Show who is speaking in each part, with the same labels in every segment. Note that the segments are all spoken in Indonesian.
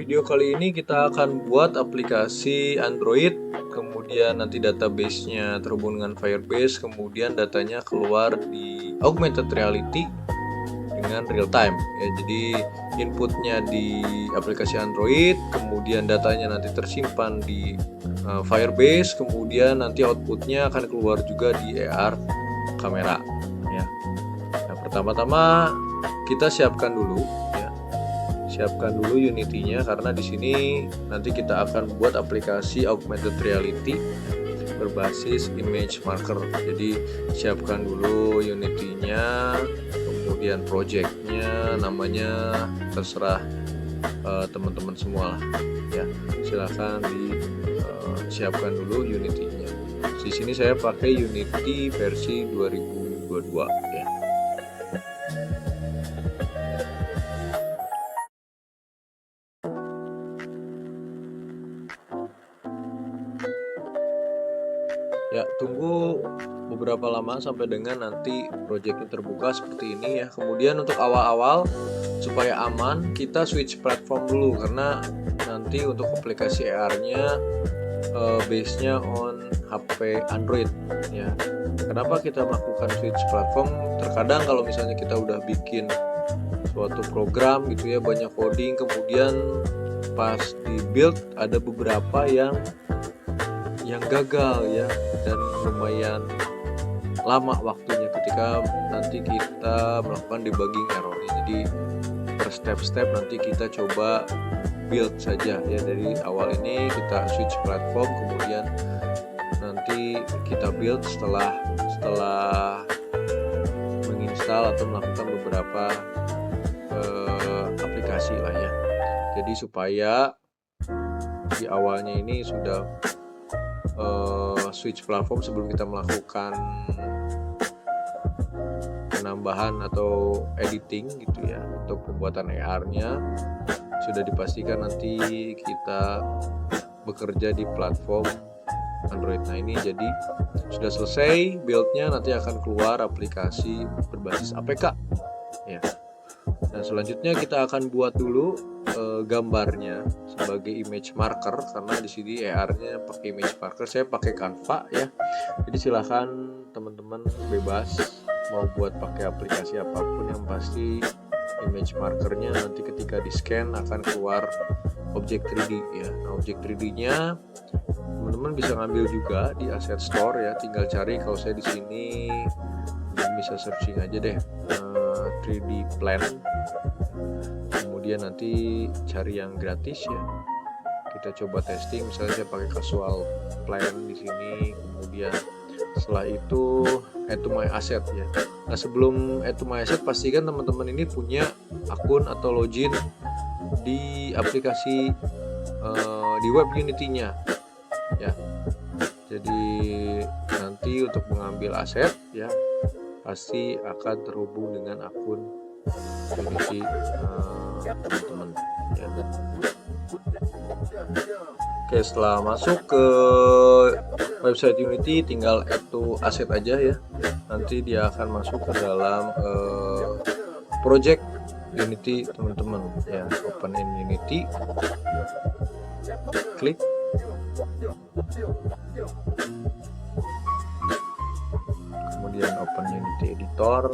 Speaker 1: video kali ini kita akan buat aplikasi Android, kemudian nanti database-nya terhubung dengan Firebase, kemudian datanya keluar di augmented reality dengan real time ya. Jadi inputnya di aplikasi Android, kemudian datanya nanti tersimpan di Firebase, kemudian nanti outputnya akan keluar juga di AR kamera ya. Nah, pertama-tama kita siapkan dulu Unity-nya, karena di sini nanti kita akan buat aplikasi augmented reality berbasis image marker. Jadi siapkan dulu Unity-nya, kemudian project-nya, namanya terserah teman-teman semua lah ya. Silahkan disiapkan dulu Unity-nya. Di sini saya pakai Unity versi 2022 ya. Ya, tunggu beberapa lama sampai dengan nanti projectnya terbuka seperti ini ya. Kemudian untuk awal-awal supaya aman, kita switch platform dulu, karena nanti untuk aplikasi AR-nya base-nya on HP Android ya. Kenapa kita melakukan switch platform? Terkadang kalau misalnya kita udah bikin suatu program gitu ya, banyak coding, kemudian pas di build ada beberapa yang gagal ya, dan lumayan lama waktunya ketika nanti kita melakukan debugging errornya. Jadi per step-step nanti kita coba build saja ya. Dari awal ini kita switch platform, kemudian nanti kita build setelah menginstal atau melakukan beberapa aplikasi lah ya. Jadi supaya di awalnya ini sudah switch platform sebelum kita melakukan penambahan atau editing gitu ya, untuk pembuatan AR-nya sudah dipastikan nanti kita bekerja di platform Android. Nah, ini jadi sudah selesai build-nya, nanti akan keluar aplikasi berbasis APK ya. Nah, selanjutnya kita akan buat dulu gambarnya sebagai image marker, karena di sini AR-nya pakai image marker. Saya pakai Canva ya. Jadi silahkan teman-teman bebas mau buat pakai aplikasi apapun, yang pasti image markernya nanti ketika di scan akan keluar objek 3D ya. Nah, objek 3D-nya teman-teman bisa ngambil juga di Asset Store ya. Tinggal cari, kalau saya di sini bisa searching aja deh 3D plan, kemudian nanti cari yang gratis ya. Kita coba testing, misalnya saya pakai casual plan di sini, kemudian setelah itu add to my asset ya. Nah, sebelum add to my asset, pastikan teman-teman ini punya akun atau login di aplikasi di web Unity-nya ya. Jadi nanti untuk mengambil aset ya, pasti akan terhubung dengan akun Unity teman-teman ya. Oke, setelah masuk ke website Unity, tinggal add to asset aja ya. Nanti dia akan masuk ke dalam project Unity teman-teman ya. Open in Unity, klik, kemudian open Unity editor.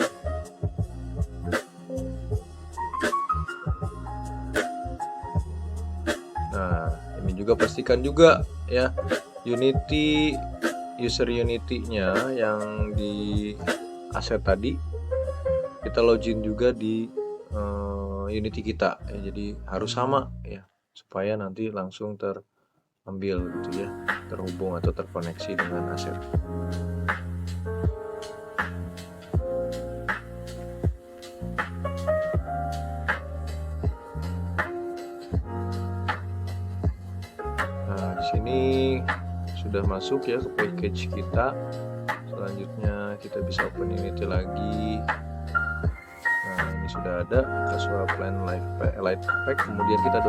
Speaker 1: Nah, ini juga pastikan juga ya, Unity user Unity-nya yang di aset tadi kita login juga di Unity kita ya. Jadi harus sama ya, supaya nanti langsung terambil gitu ya, terhubung atau terkoneksi dengan aset. Sini sudah masuk ya ke package kita. Selanjutnya kita bisa open Unity lagi. Nah, ini sudah ada casual plan light pack. Kemudian kita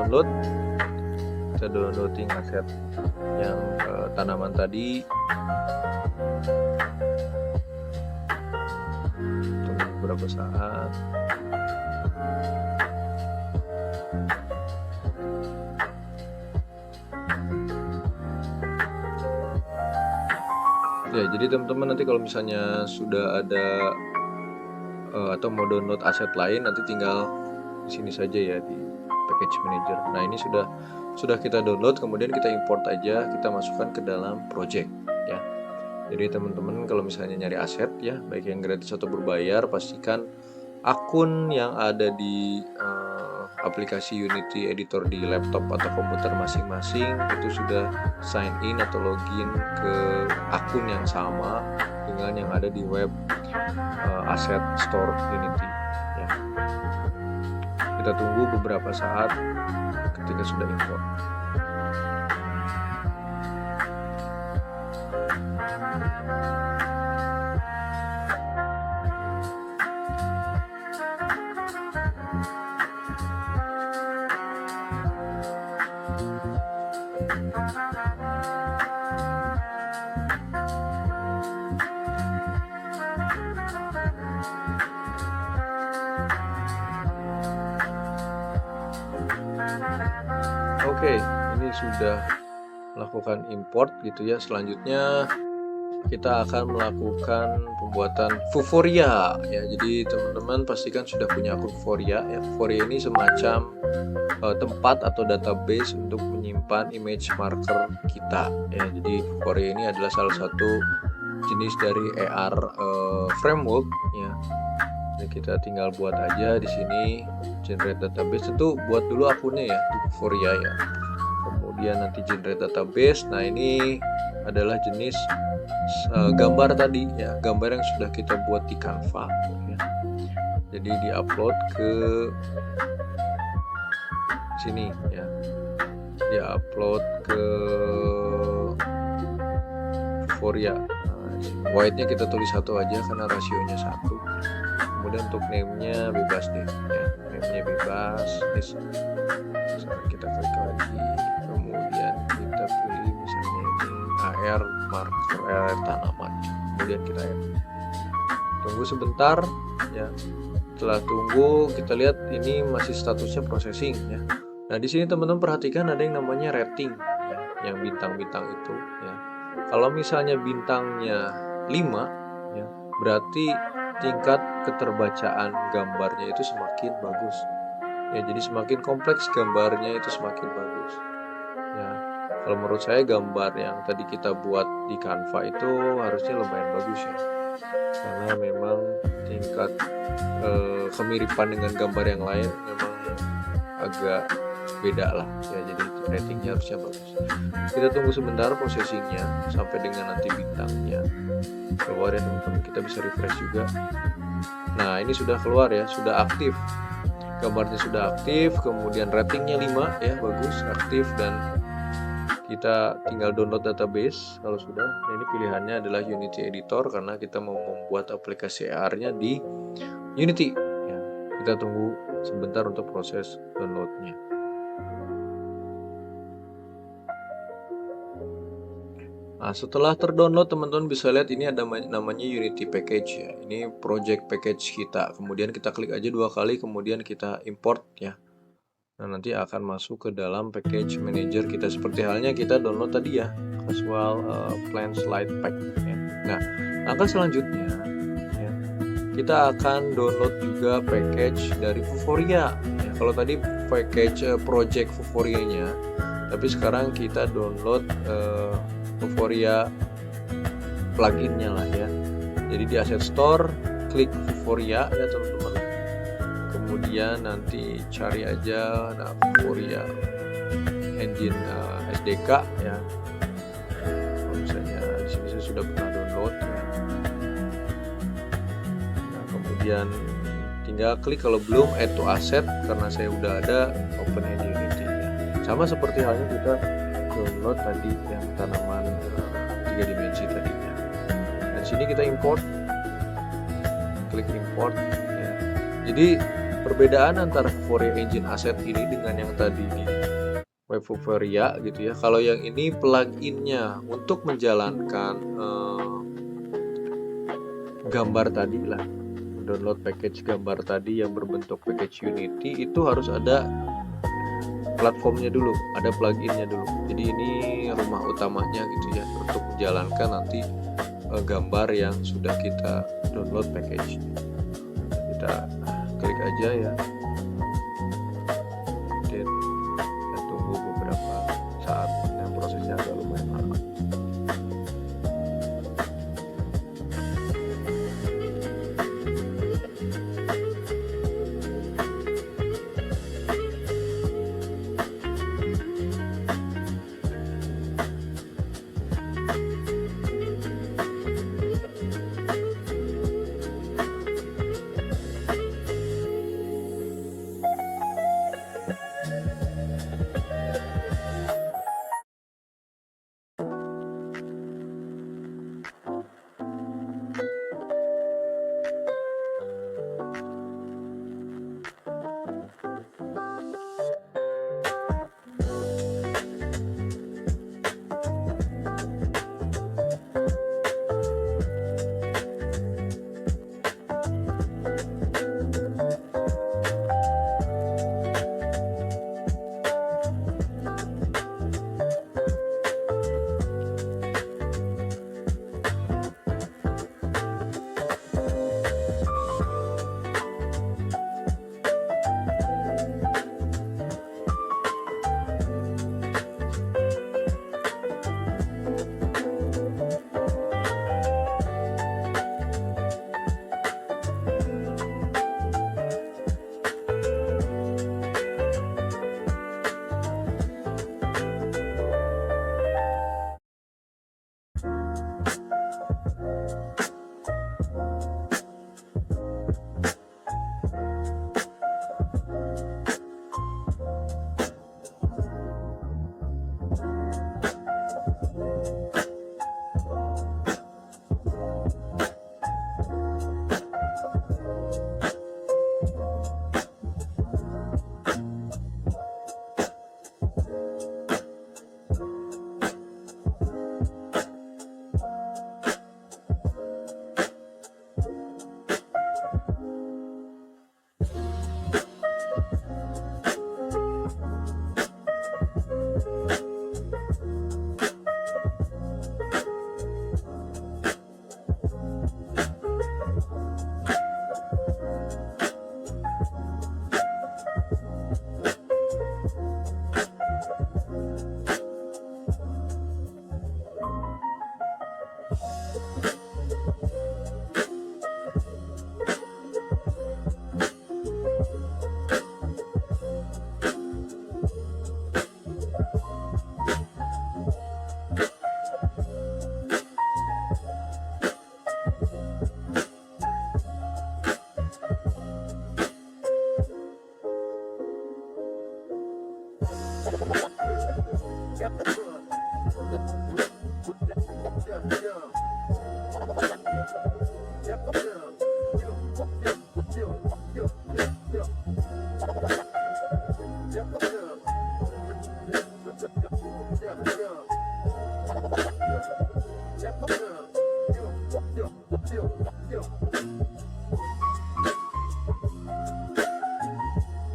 Speaker 1: downloading aset yang tanaman tadi. Tunggu beberapa saat. Ya, jadi teman-teman nanti kalau misalnya sudah ada atau mau download aset lain, nanti tinggal di sini saja ya di package manager. Nah, ini sudah kita download, kemudian kita import aja, kita masukkan ke dalam project ya. Jadi teman-teman kalau misalnya nyari aset ya, baik yang gratis atau berbayar, pastikan akun yang ada di aplikasi Unity Editor di laptop atau komputer masing-masing itu sudah sign in atau login ke akun yang sama dengan yang ada di web Asset Store Unity ya. Kita tunggu beberapa saat ketika sudah import. Oke, ini sudah melakukan import gitu ya. Selanjutnya kita akan melakukan pembuatan Vuforia ya. Jadi teman-teman pastikan sudah punya akun Vuforia ya. Vuforia ini semacam tempat atau database untuk menyimpan image marker kita ya. Jadi Vuforia ini adalah salah satu jenis dari AR framework ya. Jadi kita tinggal buat aja di sini generate database. Tentu buat dulu akunnya ya di Vuforia ya. Kemudian nanti generate database. Nah, ini adalah jenis gambar tadi ya, gambar yang sudah kita buat di Canva ya. Jadi diupload ke sini ya. Diupload ke Vuforia. Nah, white-nya kita tulis 1 aja karena rasionya 1. Kemudian untuk name-nya bebas deh ya, name-nya bebas. Kita klik lagi, kemudian kita pilih misalnya ini AR marker tanaman, kemudian kita add. Tunggu sebentar ya. Setelah tunggu, kita lihat ini masih statusnya processing ya. Nah, di sini teman-teman perhatikan ada yang namanya rating ya, yang bintang-bintang itu ya. Kalau misalnya bintangnya 5 ya, berarti tingkat keterbacaan gambarnya itu semakin bagus ya. Jadi semakin kompleks gambarnya itu semakin bagus ya. Kalau menurut saya gambar yang tadi kita buat di Canva itu harusnya lumayan bagus ya, karena memang tingkat kemiripan dengan gambar yang lain memang agak beda lah ya. Jadi ratingnya harusnya bagus. Kita tunggu sebentar processingnya sampai dengan nanti bintangnya keluar ya teman-teman. Kita bisa refresh juga. Nah, ini sudah keluar ya, sudah aktif, gambarnya sudah aktif, kemudian ratingnya 5 ya, bagus, aktif, dan kita tinggal download database kalau sudah. Nah, ini pilihannya adalah Unity Editor karena kita mau membuat aplikasi AR-nya di Unity ya. Kita tunggu sebentar untuk proses downloadnya. Nah, setelah terdownload teman-teman bisa lihat ini ada namanya Unity Package ya. Ini project package kita. Kemudian kita klik aja 2 kali, kemudian kita import ya. Nah, nanti akan masuk ke dalam package manager kita seperti halnya kita download tadi ya, Casual Plan Slide Pack ya. Nah, langkah selanjutnya ya, kita akan download juga package dari Vuforia ya. Kalau tadi package project Vuforia-nya, tapi sekarang kita download Vuforia pluginnya lah ya. Jadi di Asset Store klik Vuforia ya teman-teman. Kemudian nanti cari aja Vuforia Engine SDK ya. Kalau misalnya di sini saya sudah pernah download ya. Nah, kemudian tinggal klik, kalau belum add to asset karena saya udah ada open in Unity ya. Sama seperti halnya kita download tadi yang tanaman 3 dimensi tadi ya. Dan sini kita import, klik import ya. Jadi perbedaan antara Vuforia Engine Asset ini dengan yang tadi di web Vuforia gitu ya. Kalau yang ini pluginnya untuk menjalankan gambar tadi lah, download package gambar tadi yang berbentuk package Unity, itu harus ada platformnya dulu, ada pluginnya dulu. Jadi ini rumah utamanya gitu ya, untuk menjalankan nanti gambar yang sudah kita download package. Kita klik aja ya, dan kita tunggu beberapa saat, yang prosesnya agak lumayan lama.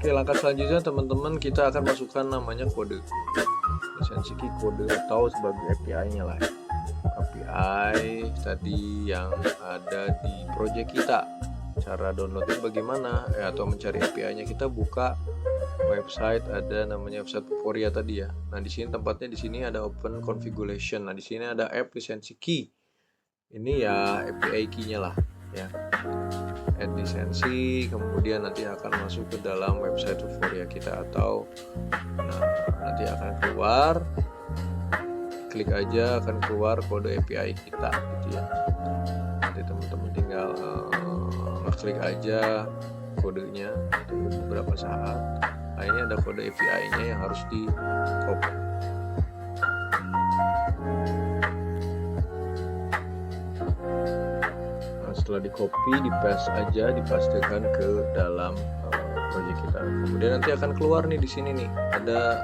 Speaker 2: Oke, langkah selanjutnya teman-teman, kita akan masukkan namanya kode lisensi key kode atau sebagai API-nya lah. API tadi yang ada di project kita. Cara downloadnya bagaimana? Atau mencari API-nya, kita buka website, ada namanya website Vuforia tadi ya. Nah, di sini tempatnya, di sini ada open configuration. Nah, di sini ada app lisensi key. Ini ya API key-nya lah ya. Add lisensi, kemudian nanti akan masuk ke dalam website Vuforia kita, atau nanti akan keluar, klik aja akan keluar kode API kita gitu ya. Nanti teman-teman tinggal klik aja kodenya, tunggu beberapa saat. Nah, ini ada kode API-nya yang harus di copy. Setelah di copy, di paste aja, dipastikan ke dalam project kita. Kemudian nanti akan keluar nih, di sini nih ada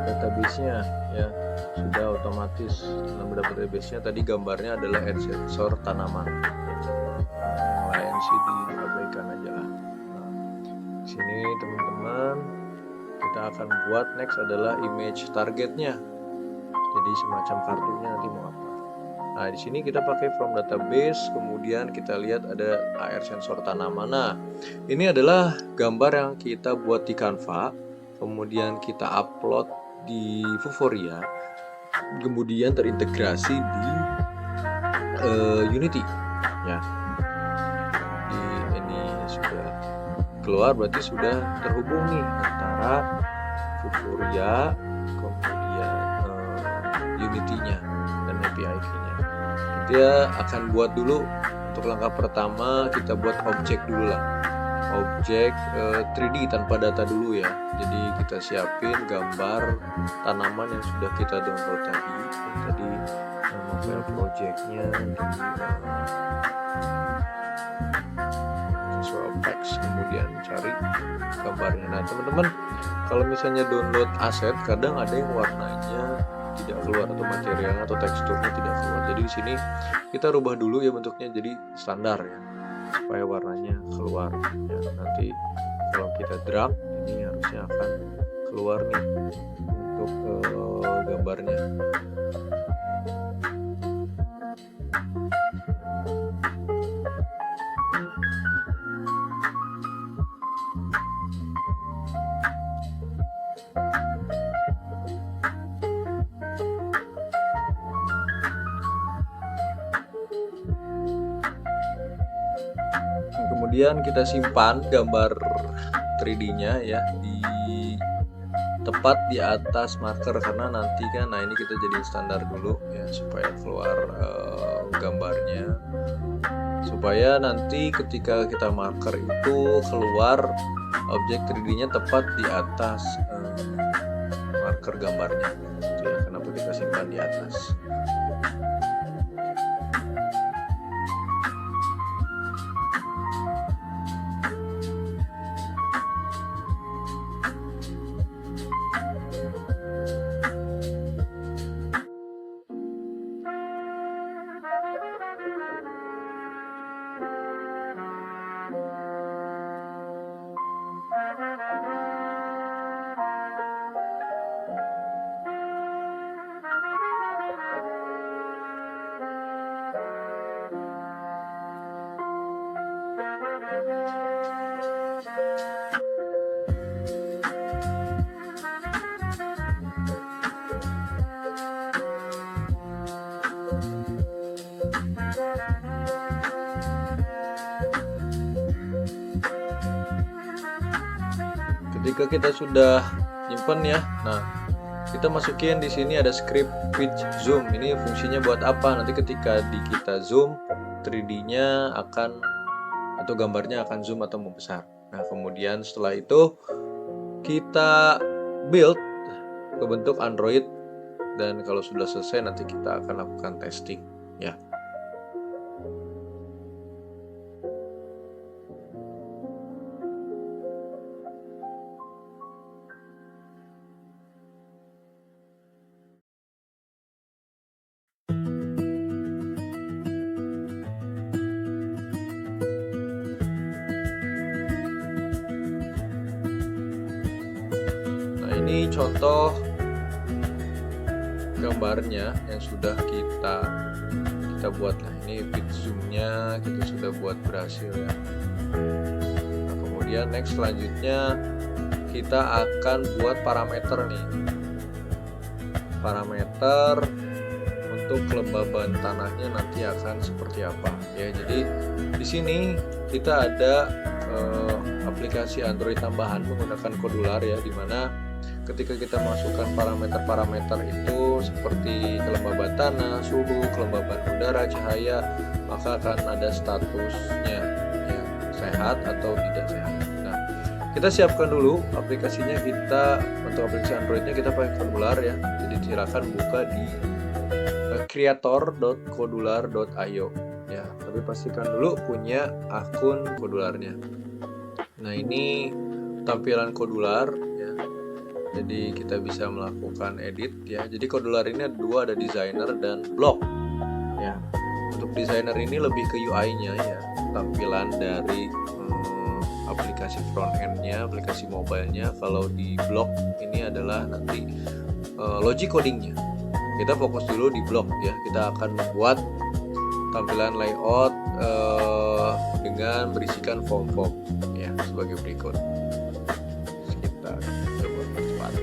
Speaker 2: database-nya ya, sudah otomatis. Nama database-nya tadi gambarnya adalah add sensor tanaman. Yang lain sih diabaikan aja lah. Nah, di sini teman-teman kita akan buat next adalah image targetnya. Jadi semacam kartunya nanti mau apa. Nah, di sini kita pakai from database, kemudian kita lihat ada AR sensor tanaman. Nah, ini adalah gambar yang kita buat di Canva, kemudian kita upload di Vuforia, kemudian terintegrasi di Unity. Ya, ini sudah keluar, berarti sudah terhubung nih antara Vuforia kemudian Unity-nya dan API key-nya. Kita akan buat dulu untuk langkah pertama, kita buat objek dulu lah, objek 3D tanpa data dulu ya. Jadi kita siapin gambar tanaman yang sudah kita download tadi nama file projectnya di Visual Effects, kemudian cari gambarnya. Nah teman-teman, kalau misalnya download aset, kadang ada yang warnanya tidak keluar atau materialnya atau teksturnya tidak keluar. Jadi di sini kita rubah dulu ya bentuknya jadi standar ya, supaya warnanya keluar ya. Nanti kalau kita drag, ini harusnya akan keluar nih untuk gambarnya. Kemudian kita simpan gambar 3D-nya ya di tepat di atas marker, karena nanti kan, nah ini kita jadi standar dulu ya supaya keluar gambarnya, supaya nanti ketika kita marker itu keluar objek 3D-nya tepat di atas marker gambarnya. Itu ya kenapa kita simpan di atas. Ketika kita sudah nyimpen ya, nah kita masukin di sini ada script with zoom. Ini fungsinya buat apa? Nanti ketika kita zoom, 3D-nya akan atau gambarnya akan zoom atau membesar. Nah kemudian setelah itu kita build ke bentuk Android, dan kalau sudah selesai nanti kita akan lakukan testing ya. Ini contoh gambarnya yang sudah kita buat. Nah ini fit zoomnya kita sudah buat berhasil ya. Nah kemudian next selanjutnya kita akan buat parameter nih, parameter untuk kelembaban tanahnya nanti akan seperti apa ya. Jadi di sini kita ada aplikasi Android tambahan menggunakan Kodular ya, dimana ketika kita masukkan parameter-parameter itu seperti kelembaban tanah, suhu, kelembaban udara, cahaya, maka akan ada statusnya ya, sehat atau tidak sehat. Nah, kita siapkan dulu aplikasinya. Kita untuk aplikasi Androidnya kita pakai Kodular ya. Jadi silakan buka di creator.kodular.io ya. Tapi pastikan dulu punya akun Kodularnya. Nah, ini tampilan Kodular ya. Jadi kita bisa melakukan edit ya. Jadi Kodular ini ada dua, ada designer dan block ya. Untuk designer ini lebih ke UI-nya ya, tampilan dari aplikasi front end-nya, aplikasi mobile-nya. Kalau di block ini adalah nanti logic coding-nya kita fokus dulu di blog ya. Kita akan membuat tampilan layout dengan berisikan form-form ya sebagai berikut. Kita coba cepat.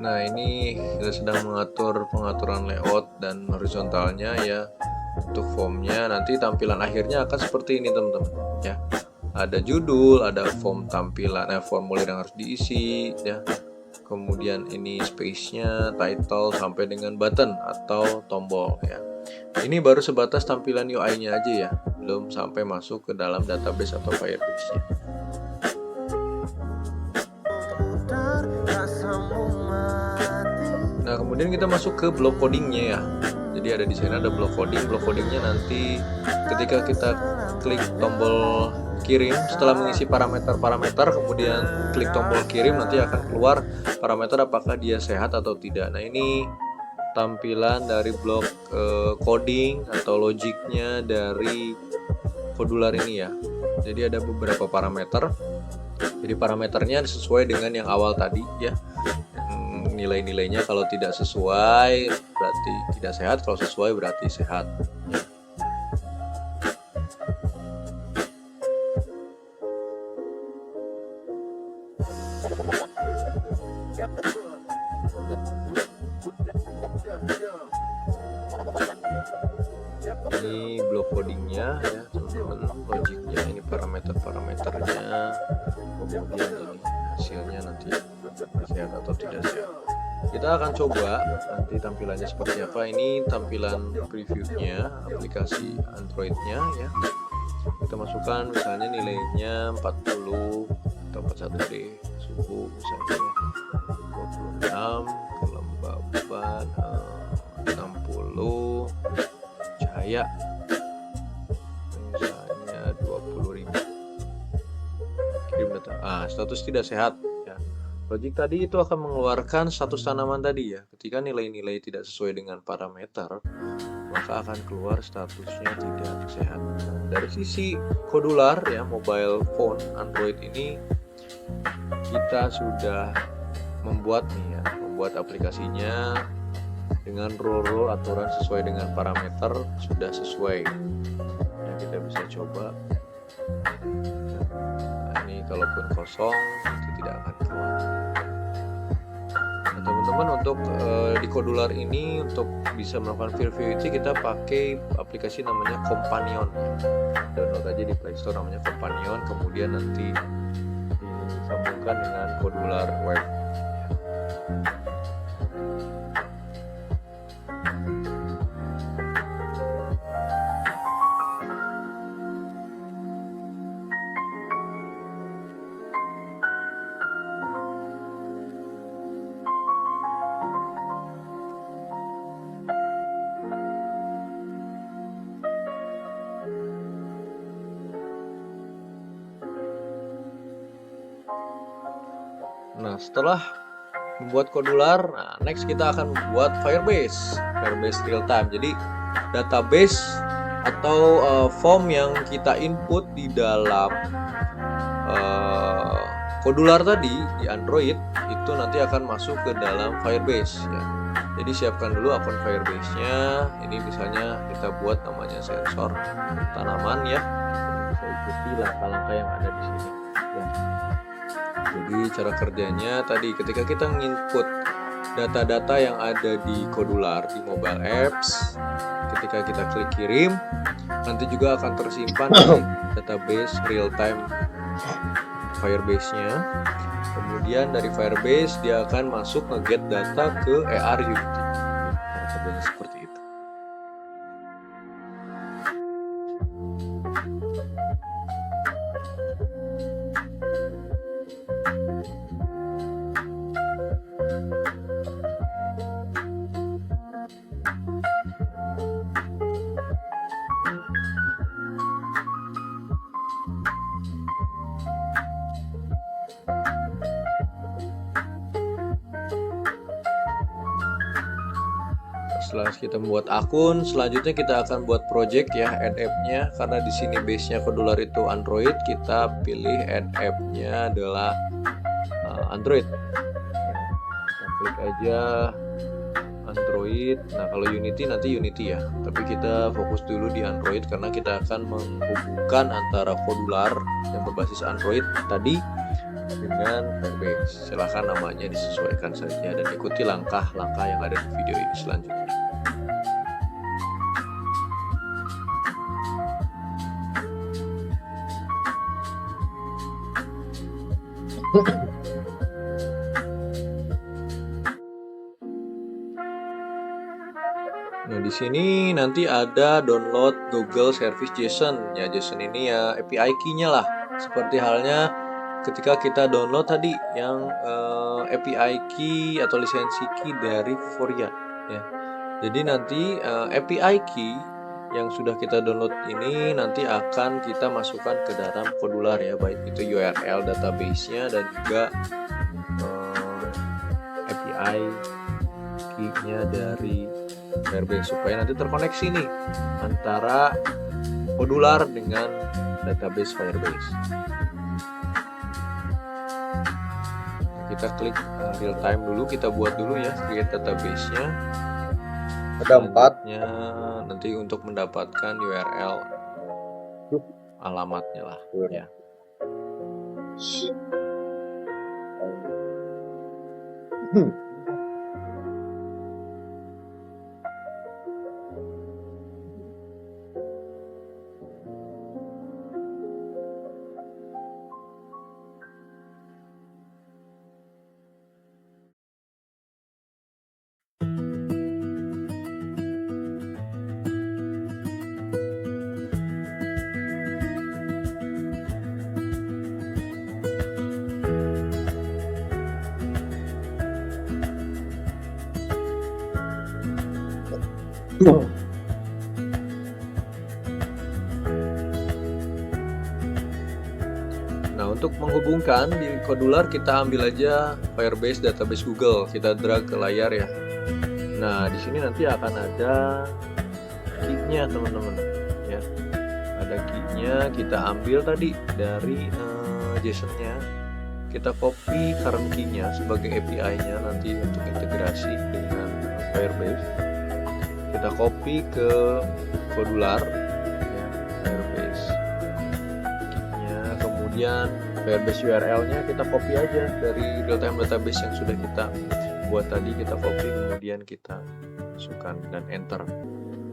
Speaker 2: Nah, ini kita sedang mengatur pengaturan layout dan horizontalnya ya. Untuk formnya nanti tampilan akhirnya akan seperti ini teman-teman ya. Ada judul, ada form tampilan, formulir yang harus diisi ya. Kemudian ini space-nya, title sampai dengan button atau tombol ya. Ini baru sebatas tampilan UI-nya aja ya, belum sampai masuk ke dalam database atau Firebase-nya. Nah, kemudian kita masuk ke block codingnya ya. Jadi ada di sana ada block coding. Block codingnya nanti ketika kita klik tombol kirim setelah mengisi parameter-parameter, kemudian klik tombol kirim, nanti akan keluar parameter apakah dia sehat atau tidak. Nah, ini tampilan dari blok coding atau logiknya dari Kodular ini ya. Jadi ada beberapa parameter. Jadi parameternya sesuai dengan yang awal tadi ya. Nilai-nilainya kalau tidak sesuai berarti tidak sehat, kalau sesuai berarti sehat. Ini blok codingnya ya teman-teman, logiknya ini parameternya, kemudian ini hasilnya nanti sehat atau tidak sehat. Kita akan coba nanti tampilannya seperti apa. Ini tampilan previewnya aplikasi Androidnya ya. Kita masukkan misalnya nilainya 40 atau 41D, suhu misalnya 26, kelembaban 60, cahaya misalnya 20.000. Kirim data. Status tidak sehat. Logik tadi itu akan mengeluarkan status tanaman tadi ya. Ketika nilai-nilai tidak sesuai dengan parameter, maka akan keluar statusnya tidak sehat. Nah, dari sisi Kodular ya, mobile phone Android ini kita sudah membuat aplikasinya dengan rule aturan sesuai dengan parameter sudah sesuai. Ya, kita bisa coba. Nah, ini kalaupun kosong itu tidak akan keluar. Nah, teman-teman, untuk di Kodular ini untuk bisa melakukan Firview kita pakai aplikasi namanya Companion. Download aja di Play Store namanya Companion, kemudian nanti disambungkan dengan Kodular Web. Nah, setelah membuat kodular, nah next kita akan membuat Firebase real time. Jadi database atau form yang kita input di dalam kodular tadi di Android itu nanti akan masuk ke dalam Firebase ya. Jadi siapkan dulu akun Firebase-nya. Ini misalnya kita buat namanya sensor tanaman ya. Bisa ikuti langkah-langkah yang ada di sini ya. Jadi cara kerjanya tadi ketika kita nginput data-data yang ada di kodular di mobile apps, ketika kita klik kirim, nanti juga akan tersimpan di database real time Firebase-nya. Kemudian dari Firebase dia akan masuk nge-get data ke AR Unity. Cara kerjanya seperti itu. Setelah kita membuat akun, selanjutnya kita akan buat project ya, add app-nya. Karena di sini base-nya kodular itu Android, kita pilih add app-nya adalah Android. Kita klik aja Android. Nah, kalau Unity nanti Unity ya. Tapi kita fokus dulu di Android karena kita akan menghubungkan antara kodular yang berbasis Android tadi dengan Firebase. Silahkan namanya disesuaikan saja dan ikuti langkah-langkah yang ada di video ini selanjutnya. Nah, di sini nanti ada download Google Service JSON. Ya, JSON ini ya API key-nya lah. Seperti halnya ketika kita download tadi yang API key atau lisensi key dari Vuforia ya. Jadi nanti API key yang sudah kita download ini nanti akan kita masukkan ke dalam kodular ya, baik itu URL database-nya dan juga API key-nya dari Firebase supaya nanti terkoneksi nih antara kodular dengan database Firebase. Kita klik real time dulu, kita buat dulu ya create database-nya.
Speaker 1: Ada 4.
Speaker 2: Nanti untuk mendapatkan URL alamatnya lah ya. Nah, untuk menghubungkan di kodular kita ambil aja Firebase database Google, kita drag ke layar ya. Nah, di sini nanti akan ada key-nya teman-teman ya. Ada key-nya, kita ambil tadi dari JSON-nya. Kita copy current key-nya sebagai API-nya nanti untuk integrasi dengan Firebase. Kita copy ke kodular ya, Firebase key-nya, kemudian Firebase URL-nya kita copy aja dari real-time database yang sudah kita buat tadi, kita copy kemudian kita masukkan dan enter.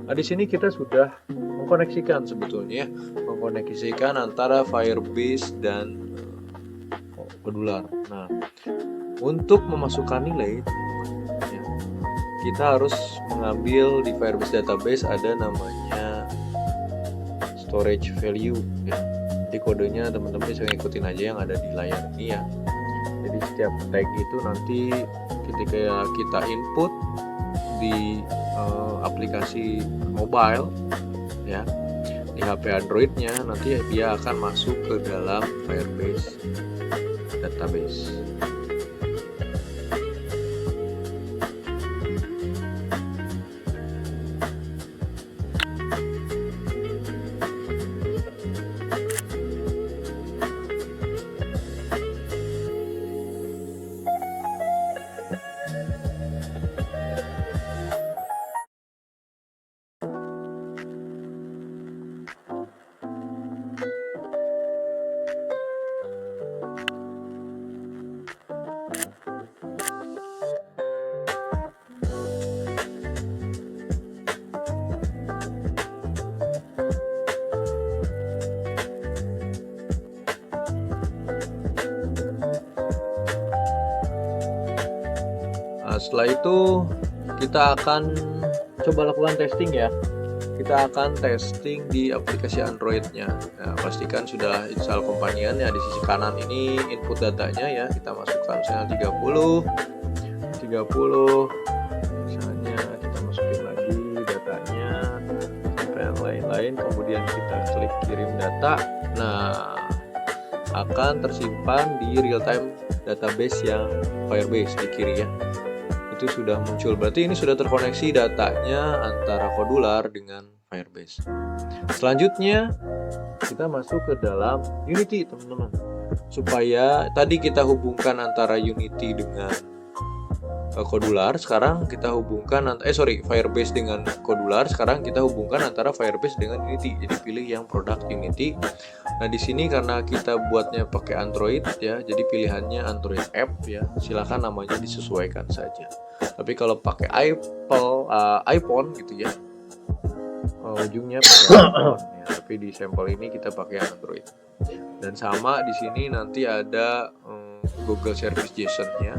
Speaker 2: Nah, di sini kita sudah mengkoneksikan sebetulnya, mengkoneksikan antara Firebase dan kodular. Nah, untuk memasukkan nilai ya, kita harus mengambil di Firebase database ada namanya storage value ya. Jadi kodenya teman-teman bisa ngikutin aja yang ada di layar ini ya. Jadi setiap tag itu nanti ketika kita input di aplikasi mobile ya, di HP Android-nya nanti dia akan masuk ke dalam Firebase database. Nah, setelah itu kita akan coba lakukan testing ya. Kita akan testing di aplikasi Android-nya. Nah, pastikan sudah install Companion ya. Di sisi kanan ini input datanya ya. Kita masukkan misalnya 30, misalnya kita masukin lagi datanya sampai yang lain-lain. Kemudian kita klik kirim data. Nah, akan tersimpan di real time database yang Firebase di kiri ya. Itu sudah muncul, berarti ini sudah terkoneksi datanya antara Kodular dengan Firebase. Selanjutnya kita masuk ke dalam Unity teman-teman, supaya tadi kita hubungkan antara Unity dengan Kodular, sekarang kita hubungkan Firebase dengan Kodular, sekarang kita hubungkan antara Firebase dengan Unity. Jadi pilih yang produk Unity. Nah, di sini karena kita buatnya pakai Android ya, jadi pilihannya Android app ya. Silakan namanya disesuaikan saja. Tapi kalau pakai iPhone gitu ya, ujungnya pakai iPhone ya. Tapi di sampel ini kita pakai Android. Dan sama di sini nanti ada Google Service JSON-nya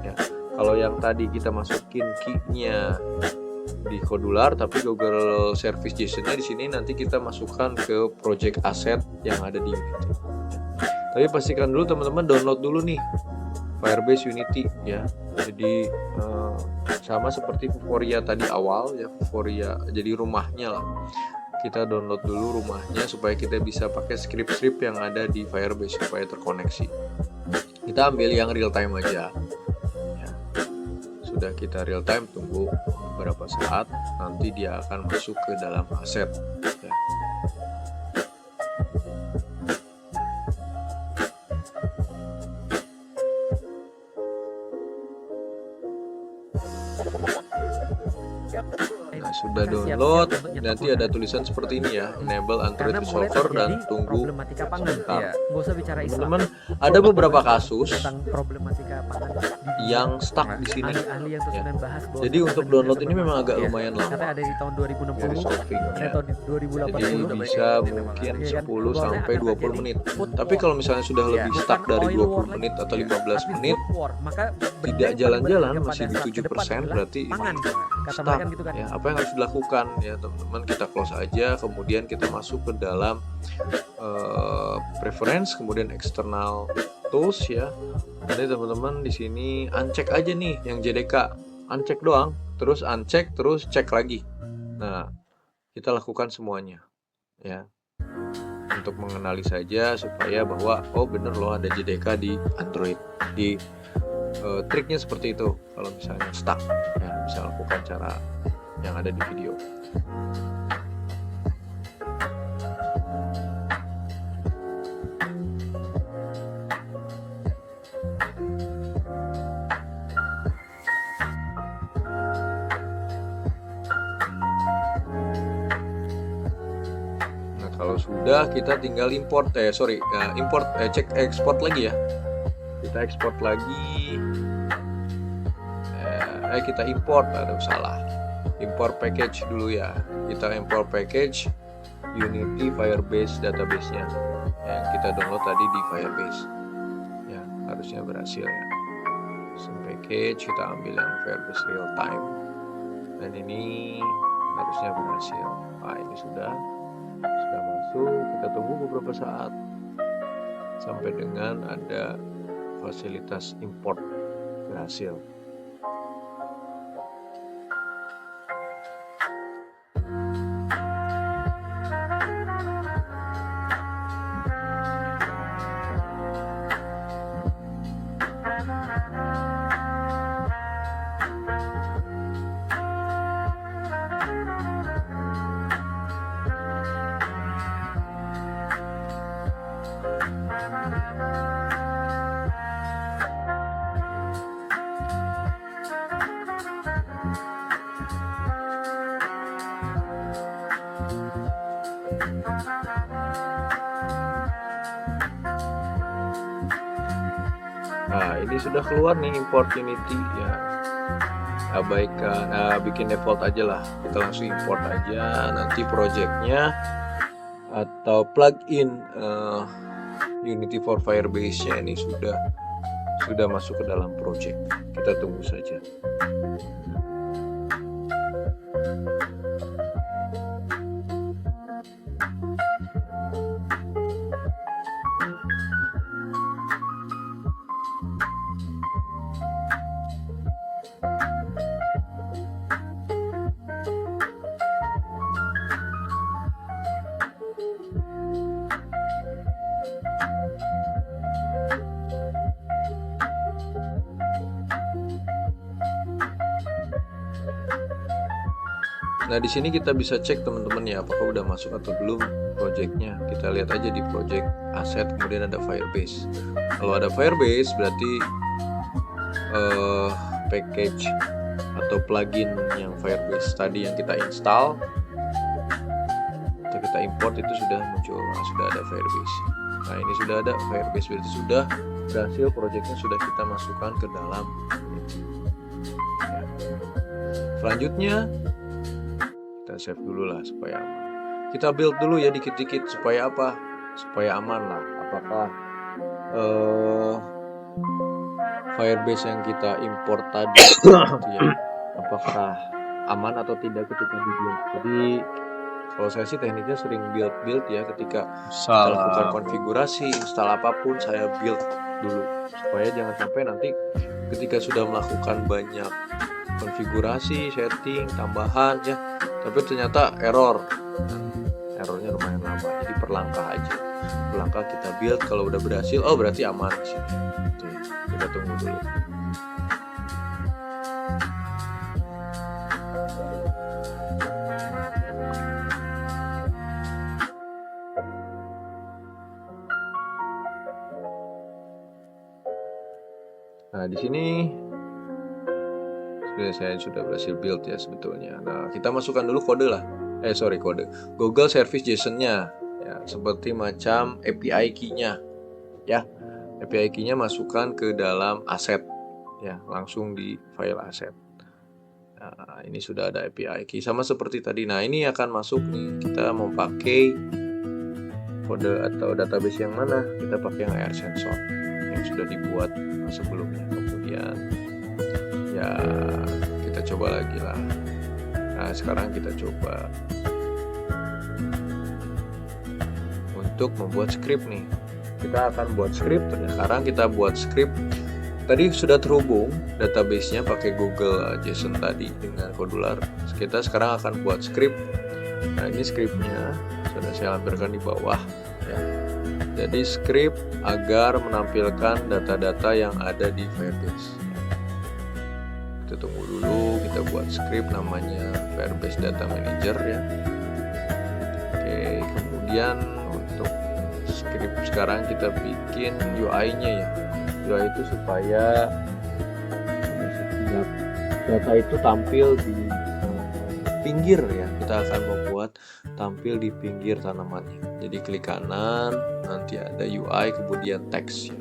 Speaker 2: ya. Kalau yang tadi kita masukin key-nya di Kodular, tapi Google Service JSON-nya di sini nanti kita masukkan ke project asset yang ada di Unity. Tapi pastikan dulu teman-teman download dulu nih Firebase Unity ya. Jadi sama seperti Vuforia tadi awal ya, Vuforia jadi rumahnya lah. Kita download dulu rumahnya supaya kita bisa pakai script-script yang ada di Firebase supaya terkoneksi. Kita ambil yang real time aja. Sudah kita real time, tunggu beberapa saat, nanti dia akan masuk ke dalam aset ya. Nah, sudah download, nanti ada tulisan seperti ini ya, enable Android Resolver dan tunggu sebentar. Teman-teman, ada beberapa kasus yang stuck di sini ya. Jadi untuk download ini memang agak lumayan lama. Resolvingnya. Jadi bisa mungkin 10 sampai 20 menit. Tapi kalau misalnya sudah lebih stuck dari 20 menit atau 15 menit tidak jalan-jalan, masih di 7%, berarti stuck ya. Apa yang harus dilakukan ya teman-teman, kita close aja, kemudian kita masuk ke dalam preference, kemudian external tools ya. Jadi teman-teman di sini uncheck aja nih yang JDK, uncheck doang, terus uncheck, terus cek lagi. Nah, kita lakukan semuanya ya, untuk mengenali saja supaya bahwa oh bener loh ada JDK di Android. Di triknya seperti itu. Kalau misalnya stuck ya, bisa lakukan cara yang ada di video. Nah, kalau sudah kita tinggal import cek export lagi ya. Kita export lagi. Kita import, import package dulu ya. Kita import package Unity Firebase database-nya yang kita download tadi di Firebase ya, harusnya berhasil ya. Package kita ambil yang Firebase real time dan ini harusnya berhasil. Nah, ini sudah masuk. Kita tunggu beberapa saat sampai dengan ada fasilitas import berhasil. Nah, ini sudah keluar nih import Unity ya. Abaikan, bikin default aja lah. Kita langsung import aja. Nanti projectnya atau plugin Unity for Firebase-nya ini sudah masuk ke dalam project. Kita tunggu saja. Nah, di sini kita bisa cek teman-teman ya, apakah udah masuk atau belum projectnya. Kita lihat aja di project asset, kemudian ada Firebase. Kalau ada Firebase berarti package atau plugin yang Firebase tadi yang kita install atau kita import itu sudah muncul. Nah, sudah ada Firebase. Nah, ini sudah ada Firebase, berarti sudah berhasil, projectnya sudah kita masukkan ke dalam. Selanjutnya kita save dulu lah supaya aman. Kita build dulu ya dikit-dikit supaya apa? Supaya aman lah. Apakah Firebase yang kita import tadi gitu ya, apakah aman atau tidak ketika di build? Jadi kalau saya sih tekniknya sering build ya, ketika kita lakukan konfigurasi, install apapun saya build dulu supaya jangan sampai nanti ketika sudah melakukan banyak konfigurasi, setting, tambahan ya, tapi ternyata errornya lumayan lama. Jadi perlangkah aja, perlangkah kita build. Kalau udah berhasil, oh berarti aman di sini. Oke, kita tunggu dulu. Nah, di sini saya sudah berhasil build ya sebetulnya. Nah, kita masukkan dulu kode lah. Kode Google Service JSON-nya ya, seperti macam API key-nya ya. API key-nya masukkan ke dalam aset ya, langsung di file aset. Nah, ini sudah ada API key sama seperti tadi. Nah, ini akan masuk nih. Kita mau pakai kode atau database yang mana? Kita pakai yang air sensor yang sudah dibuat sebelumnya. Kemudian ya kita coba lagi lah. Nah, sekarang kita coba untuk membuat script nih. Kita akan buat script. Sekarang kita buat script. Tadi sudah terhubung database-nya pakai Google JSON tadi dengan Kodular. Kita sekarang akan buat script. Nah, ini scriptnya sudah saya lampirkan di bawah ya. Jadi script agar menampilkan data-data yang ada di Firebase. Kita tunggu dulu, kita buat script namanya Firebase Data Manager ya. Oke, kemudian untuk script sekarang kita bikin UI-nya ya. UI itu supaya setiap data itu tampil di pinggir ya. Kita akan membuat tampil di pinggir tanamannya. Jadi klik kanan, nanti ada UI, kemudian teks ya.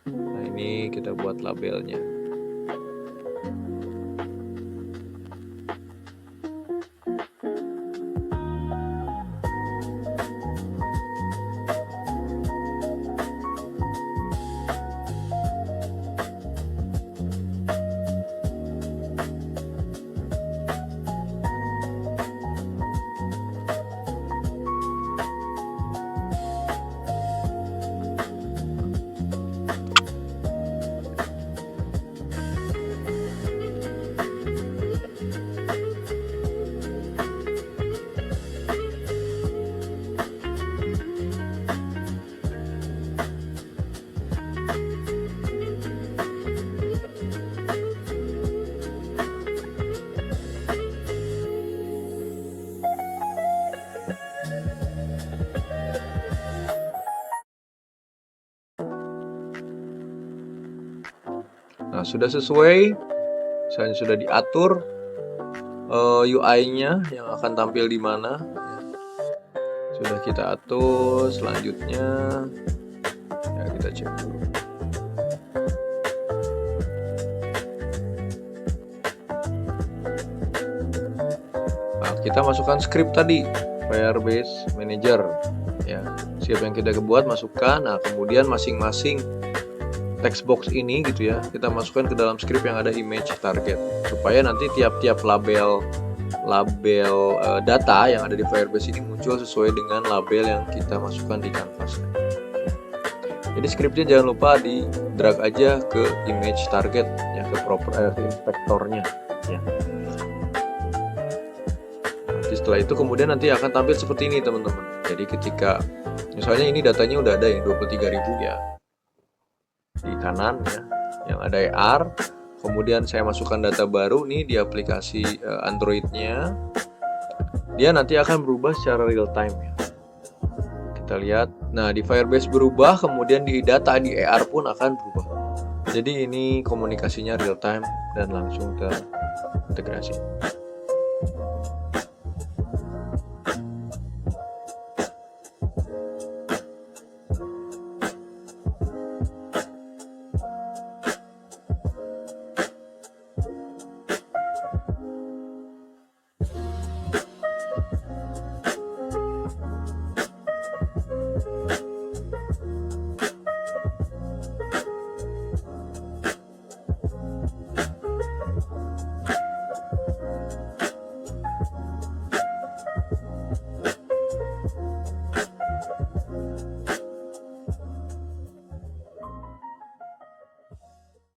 Speaker 2: Nah, ini kita buat labelnya. Nah, sudah sesuai, misalnya sudah diatur UI-nya yang akan tampil di mana, Sudah kita atur. Selanjutnya ya kita cek dulu. Nah, kita masukkan script tadi, Firebase Manager ya. Siapa yang kita buat, masukkan. Nah, kemudian masing-masing text box ini gitu ya, kita masukkan ke dalam script yang ada image target, supaya nanti tiap-tiap label data yang ada di Firebase ini muncul sesuai dengan label yang kita masukkan di canvas. Jadi scriptnya jangan lupa di drag aja ke image target ya, ke inspektornya ya. Nanti setelah itu kemudian nanti akan tampil seperti ini teman-teman. Jadi ketika misalnya ini datanya udah ada yang 23.000 ya di kanan ya, yang ada AR. Kemudian saya masukkan data baru nih di aplikasi Androidnya, dia nanti akan berubah secara real time ya. Kita lihat, nah di Firebase berubah, kemudian di data di AR pun akan berubah. Jadi ini komunikasinya real time dan langsung terintegrasi.